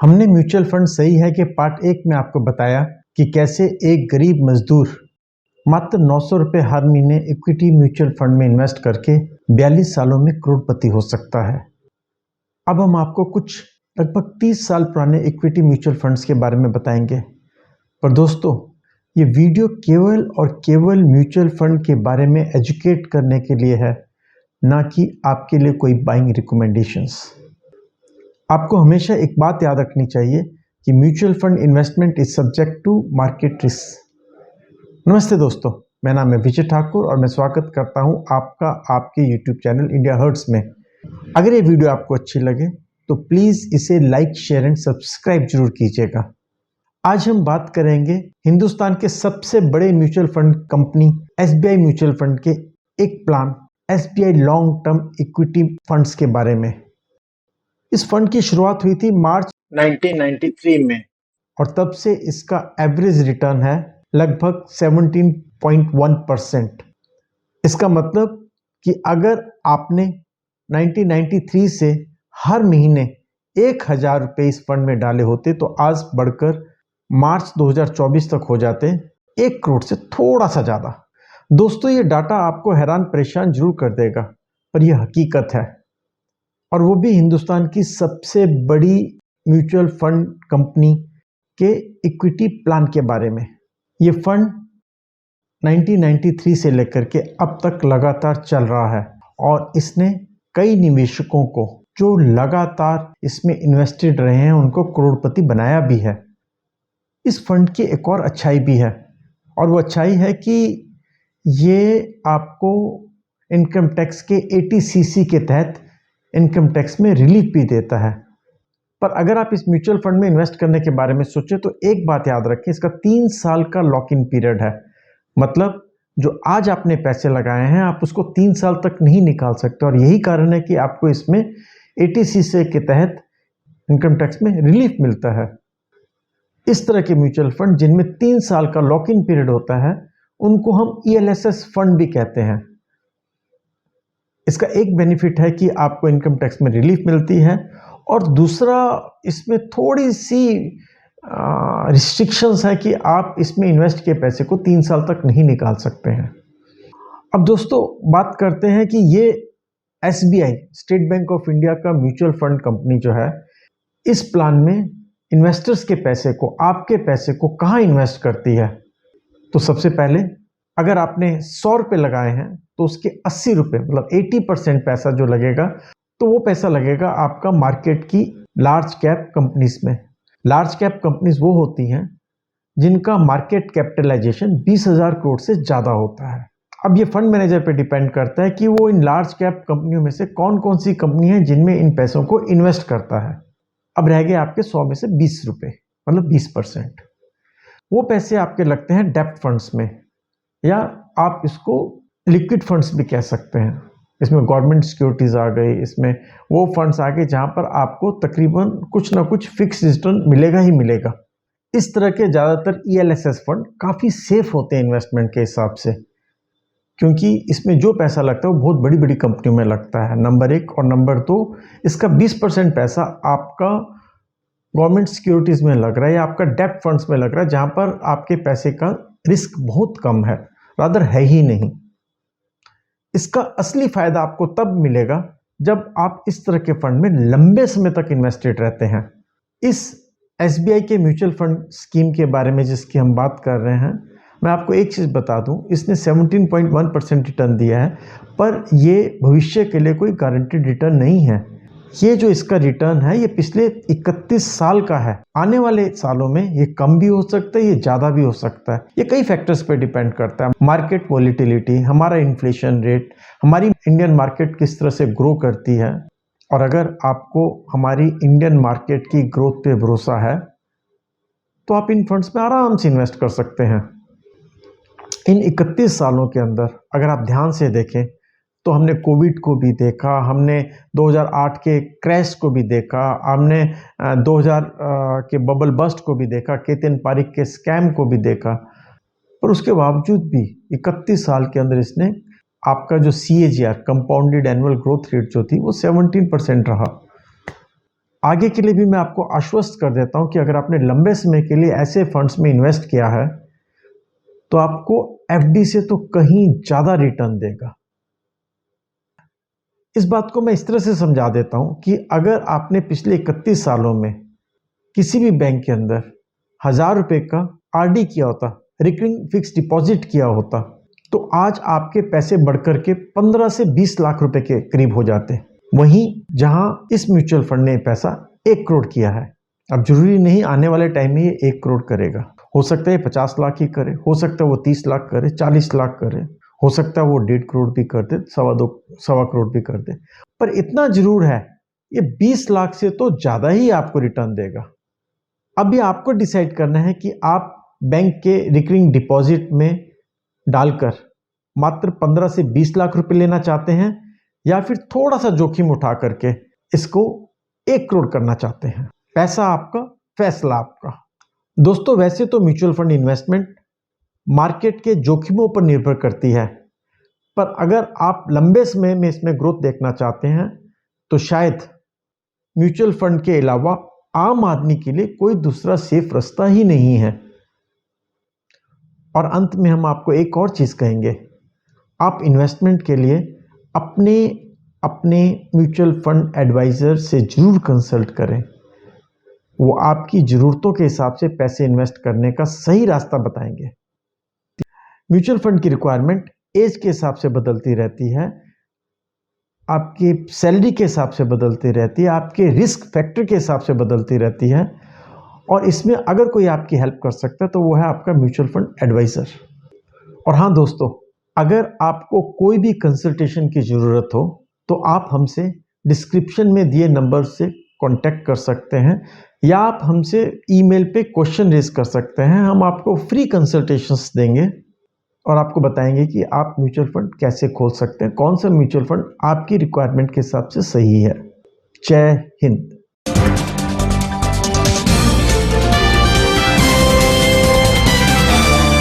हमने mutual fund सही है कि पार्ट 1 में आपको बताया कि कैसे एक गरीब मजदूर मात्र 900 रुपये हर महीने इक्विटी म्यूचुअल फंड में इन्वेस्ट करके 42 सालों में करोड़पति हो सकता है। अब हम आपको कुछ लगभग 30 साल पुराने इक्विटी म्यूचुअल फंड्स के बारे में बताएंगे। पर दोस्तों, ये वीडियो केवल और केवल म्यूचुअल फंड के बारे में एजुकेट करने के लिए है, ना कि आपके लिए कोई बाइंग रिकमेंडेशंस। आपको हमेशा एक बात याद रखनी चाहिए कि mutual fund investment is subject to market risk. नमस्ते दोस्तों, मेरा नाम है विजय ठाकुर और मैं स्वागत करता हूं आपका आपके यूट्यूब चैनल इंडिया हर्ट्स में। अगर ये वीडियो आपको अच्छी लगे तो प्लीज़ इसे लाइक, शेयर एंड सब्सक्राइब जरूर कीजिएगा। आज हम बात करेंगे हिंदुस्तान के सबसे बड़े mutual fund company SBI mutual fund के एक plan SBI long term equity funds के बारे में। इस फंड की शुरुआत हुई थी मार्च 1993 में और तब से इसका एवरेज रिटर्न है लगभग 17.1%। इसका मतलब कि अगर आपने 1993 से हर महीने 1000 रुपये इस फंड में डाले होते तो आज बढ़कर मार्च 2024 तक हो जाते 1 करोड़ से थोड़ा सा ज़्यादा। दोस्तों, ये डाटा आपको हैरान परेशान जरूर कर देगा, पर यह हकीकत है, और वो भी हिंदुस्तान की सबसे बड़ी म्यूचुअल फंड कंपनी के इक्विटी प्लान के बारे में। ये फंड 1993 से लेकर के अब तक लगातार चल रहा है और इसने कई निवेशकों को जो लगातार इसमें इन्वेस्टेड रहे हैं उनको करोड़पति बनाया भी है। इस फंड की एक और अच्छाई भी है, और वो अच्छाई है कि ये आपको इनकम टैक्स के 80cc के तहत इनकम टैक्स में रिलीफ भी देता है। पर अगर आप इस म्यूचुअल फंड में इन्वेस्ट करने के बारे में सोचें तो एक बात याद रखें, इसका 3 साल का लॉक इन पीरियड है। मतलब जो आज आपने पैसे लगाए हैं आप उसको 3 साल तक नहीं निकाल सकते, और यही कारण है कि आपको इसमें 80cc के तहत इनकम टैक्स में रिलीफ मिलता है। इस तरह के म्यूचुअल फंड जिनमें 3 साल का लॉक इन पीरियड होता है उनको हम ELSS फंड भी कहते हैं। इसका एक बेनिफिट है कि आपको इनकम टैक्स में रिलीफ मिलती है, और दूसरा इसमें थोड़ी सी रिस्ट्रिक्शंस है कि आप इसमें इन्वेस्ट किए पैसे को 3 साल तक नहीं निकाल सकते हैं। अब दोस्तों, बात करते हैं कि ये SBI state bank of India का म्यूचुअल फंड कंपनी जो है, इस प्लान में इन्वेस्टर्स के पैसे को, आपके पैसे को कहाँ इन्वेस्ट करती है। तो सबसे पहले अगर आपने 100 रुपये लगाए हैं तो उसके 80 रुपये मतलब 80% पैसा जो लगेगा, तो वो पैसा लगेगा आपका मार्केट की लार्ज कैप कंपनीज में। लार्ज कैप कंपनीज वो होती हैं जिनका मार्केट कैपिटलाइजेशन 20,000 करोड़ से ज़्यादा होता है। अब ये फंड मैनेजर पे डिपेंड करता है कि वो इन लार्ज कैप कंपनियों में से कौन कौन सी कंपनी है जिनमें इन पैसों को इन्वेस्ट करता है। अब रह गए आपके 100 में से 20 रुपये मतलब 20%। वो पैसे आपके लगते हैं डेब्ट फंड्स में, या आप इसको लिक्विड फंड्स भी कह सकते हैं। इसमें गवर्नमेंट सिक्योरिटीज आ गई, इसमें वो फंड्स आ गए जहां पर आपको तकरीबन कुछ ना कुछ फिक्स रिटर्न मिलेगा ही मिलेगा। इस तरह के ज़्यादातर ELSS फंड काफ़ी सेफ होते हैं इन्वेस्टमेंट के हिसाब से, क्योंकि इसमें जो पैसा लगता है वो बहुत बड़ी बड़ी कंपनियों में लगता है, नंबर 1, और नंबर 2, इसका 20% पैसा आपका गवर्नमेंट सिक्योरिटीज़ में लग रहा है या आपका डेब्ट फंड्स में लग रहा है, जहां पर आपके पैसे का रिस्क बहुत कम है, रादर है ही नहीं। इसका असली फायदा आपको तब मिलेगा जब आप इस तरह के फंड में लंबे समय तक इन्वेस्टेड रहते हैं। इस SBI के म्यूचुअल फंड स्कीम के बारे में जिसकी हम बात कर रहे हैं, मैं आपको एक चीज़ बता दूं, इसने 17.1% रिटर्न दिया है, पर ये भविष्य के लिए कोई गारंटीड रिटर्न नहीं है। ये जो इसका रिटर्न है ये पिछले 31 साल का है। आने वाले सालों में ये कम भी हो सकता है, ये ज़्यादा भी हो सकता है। ये कई फैक्टर्स पे डिपेंड करता है, मार्केट वॉलिटिलिटी, हमारा इन्फ्लेशन रेट, हमारी इंडियन मार्केट किस तरह से ग्रो करती है। और अगर आपको हमारी इंडियन मार्केट की ग्रोथ पे भरोसा है तो आप इन फंड्स में आराम से इन्वेस्ट कर सकते हैं। इन 31 सालों के अंदर अगर आप ध्यान से देखें तो हमने कोविड को भी देखा, हमने 2008 के क्रैश को भी देखा, हमने 2000 के बबल बस्ट को भी देखा, केतन पारिक के स्कैम को भी देखा, पर उसके बावजूद भी 31 साल के अंदर इसने आपका जो CAGR compounded annual growth rate जो थी वो 17% रहा। आगे के लिए भी मैं आपको आश्वस्त कर देता हूं कि अगर आपने लंबे समय के लिए ऐसे फंड्स में इन्वेस्ट किया है तो आपको एफडी से तो कहीं ज़्यादा रिटर्न देगा। इस बात को मैं इस तरह से समझा देता हूं कि अगर आपने पिछले 31 सालों में किसी भी बैंक के अंदर 1000 रुपये का आरडी किया होता, रिकरिंग फिक्स डिपॉजिट किया होता, तो आज आपके पैसे बढ़कर के 15 से 20 लाख रुपए के करीब हो जाते। वहीं जहां इस म्यूचुअल फंड ने पैसा 1 करोड़ किया है, अब जरूरी नहीं आने वाले टाइम में ये 1 करोड़ करेगा, हो सकता है 50 लाख ही करे, हो सकता है वो 30 लाख करे, 40 लाख करे, हो सकता है वो 1.5 करोड़ भी कर दे, सवा करोड़ भी कर दे, पर इतना जरूर है ये 20 लाख से तो ज्यादा ही आपको रिटर्न देगा। अभी आपको डिसाइड करना है कि आप बैंक के रिकरिंग डिपॉजिट में डालकर मात्र 15 से 20 लाख रुपए लेना चाहते हैं या फिर थोड़ा सा जोखिम उठा करके इसको 1 करोड़ करना चाहते हैं। पैसा आपका, फैसला आपका। दोस्तों, वैसे तो म्यूचुअल फंड इन्वेस्टमेंट मार्केट के जोखिमों पर निर्भर करती है, पर अगर आप लंबे समय में इसमें ग्रोथ देखना चाहते हैं तो शायद म्यूचुअल फंड के अलावा आम आदमी के लिए कोई दूसरा सेफ रास्ता ही नहीं है। और अंत में हम आपको एक और चीज कहेंगे, आप इन्वेस्टमेंट के लिए अपने म्यूचुअल फंड एडवाइजर से जरूर कंसल्ट करें। वो आपकी जरूरतों के हिसाब से पैसे इन्वेस्ट करने का सही रास्ता बताएंगे। म्यूचुअल फंड की रिक्वायरमेंट एज के हिसाब से बदलती रहती है, आपकी सैलरी के हिसाब से बदलती रहती है, आपके रिस्क फैक्टर के हिसाब से बदलती रहती है, और इसमें अगर कोई आपकी हेल्प कर सकता है तो वो है आपका म्यूचुअल फंड एडवाइजर। और हाँ दोस्तों, अगर आपको कोई भी कंसल्टेशन की ज़रूरत हो तो आप हमसे डिस्क्रिप्शन में दिए नंबर से कांटेक्ट कर सकते हैं या आप हमसे ईमेल पे क्वेश्चन रेज कर सकते हैं। हम आपको फ्री कंसल्टेशंस देंगे और आपको बताएंगे कि आप म्यूचुअल फंड कैसे खोल सकते हैं, कौन सा म्यूचुअल फंड आपकी रिक्वायरमेंट के हिसाब से सही है। जय हिंद।